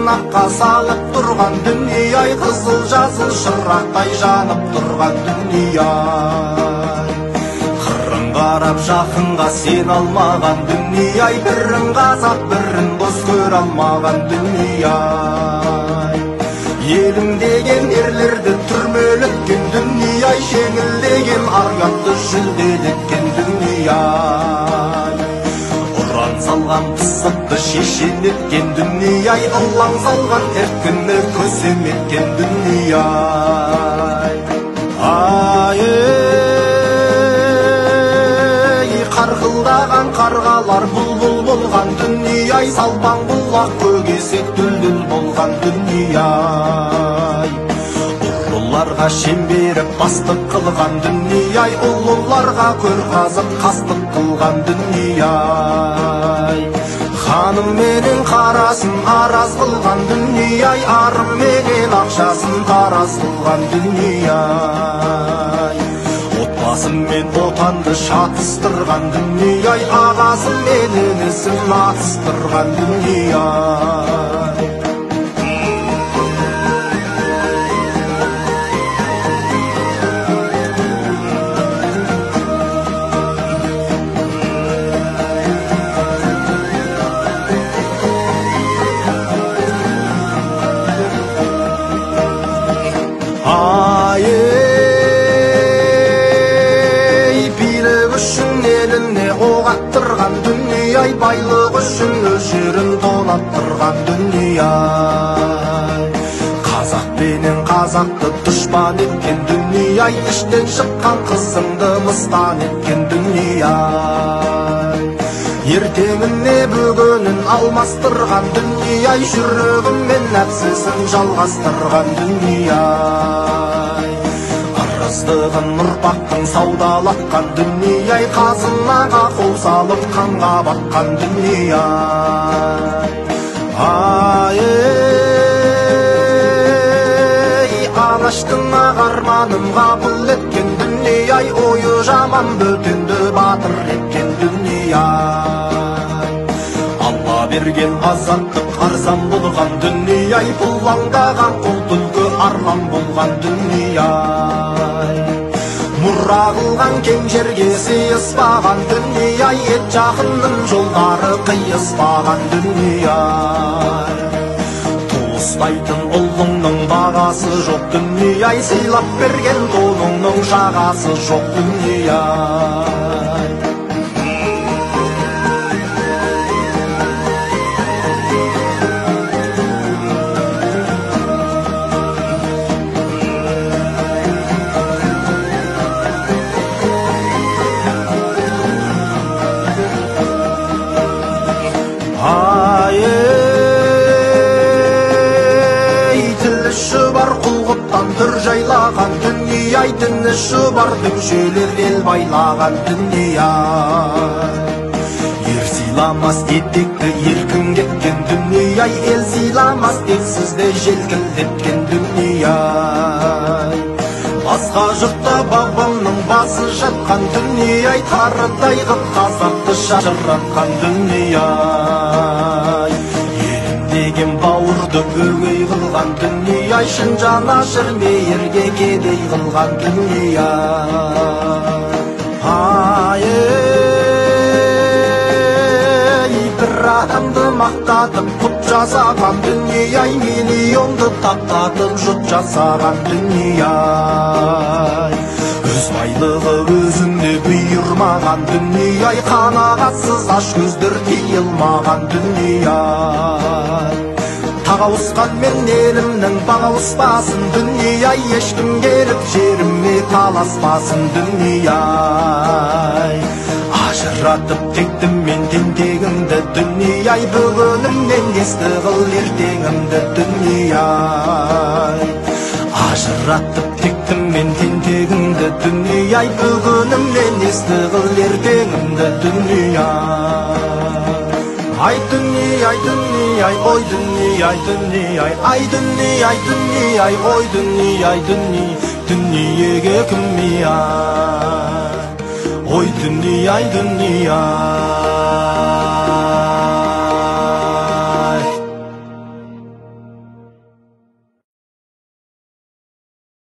аққа салып тұрған дүние-ай, қызыл жасыл шырақтай жанып тұрған дүние-ай. Қырын қарап жақынға сен алмаған дүние-ай, бірін қазақ бірін дос көре алмаған дүние-ай. Елім деген ерлерді түрмелеткен дүние-ай, жеңілдеген ар-ұятты жүлделеткен дүние-ай. Ұран салған пысықты шешен еткен дүние-ай, ұлаң салған еркіні көсем еткен дүние-ай. Қарқылдаған қарғалар бұлбұл болған дүние-ай, салпаң бұлақ көгесек дүлдүл болған дүние-ай. Ұлыларға шемберіп бастық қылған дүние-ай, ұлыларға көр қазып қастық қылған дүние-ай. Ханым менен қарасын араз қылған дүние-ай, арым менен ақшасын тараз қылған дүние-ай. Отбасым мен отанды шатыстырған дүние-ай, ағасым мен інісін атыстырған дүние-ай. Оғаттырған дүние-ай, байлық үшін өз жерін тонаттырған дүние-ай. Қазақ пенен қазақты дұшпан еткен дүние-ай, іштен шыққан қызыңды мыстан еткен дүние-ай. Ертеңіне бүгінін алмастырған дүние-ай, жүрегім мен нәпсісін жалғастырған дүние-ай. Ырыздығын ұрпақтың саудалатқан дүние-ай, қазынаға қол салып қанға батқан дүние-ай. Алаштың ағарманын қабыл еткен дүние-ай, ойы жаман бөтенді батыр еткен дүние-ай. Алла берген азаттық арзан болған дүние-ай, бұлаңдаған қол түлкі арлан болған дүние-ай. Мұра қылған кең жерге сыйыспаған дүние-ай, ет жақынның жолдары қиыспаған дүние-ай. Туыстайтын ұлыңның бағасы жоқ дүние-ай, сыйлап берген тоныңның жағасы жоқ дүние-ай. Түр жайлаған дүние-ай, дініші бар дүмшелер ел байлаған дүние-ай. Ер сыйламас етекті еркін кеткен дүние-ай, ел сыйламас тексізді желкілдеткен дүние-ай. Басқа жұртта бабамның басы жатқан дүние-ай, тарыдай қып қазақты шашыратқан дүние-ай. Деген бауырды өгей қылған дүние-ай, шын жанашыр мейірге кедей қылған дүние-ай. Бір адамды мақтатып құт жасаған дүние-ай, миллионды таптатып жұт жасаған дүние-ай. Өз байлығы өзінде бұйырмаған дүние-ай, қанағатсыз аш көздер тиылмаған дүние-ай. Тағауысқан мен елімнің бағауыспасын дүние-ай, ешкім келіп жеріме таласпасын дүние-ай. Ажыратып тектім мен тентегімді дүние-ай, бүгінімнен есті қыл ертеңімді дүние-ай. Ажыратып тектім мен тентегімді дүние-ай, бүгінімнен есті қыл ертеңімді дүние-ай. Ай дүние-ай, дүние-ай, ой дүние-ай, дүние-ай, ай дүние-ай, дүние-ай, ой дүние-ай, дүниеге кім ай, ой дүние-ай, дүние-ай.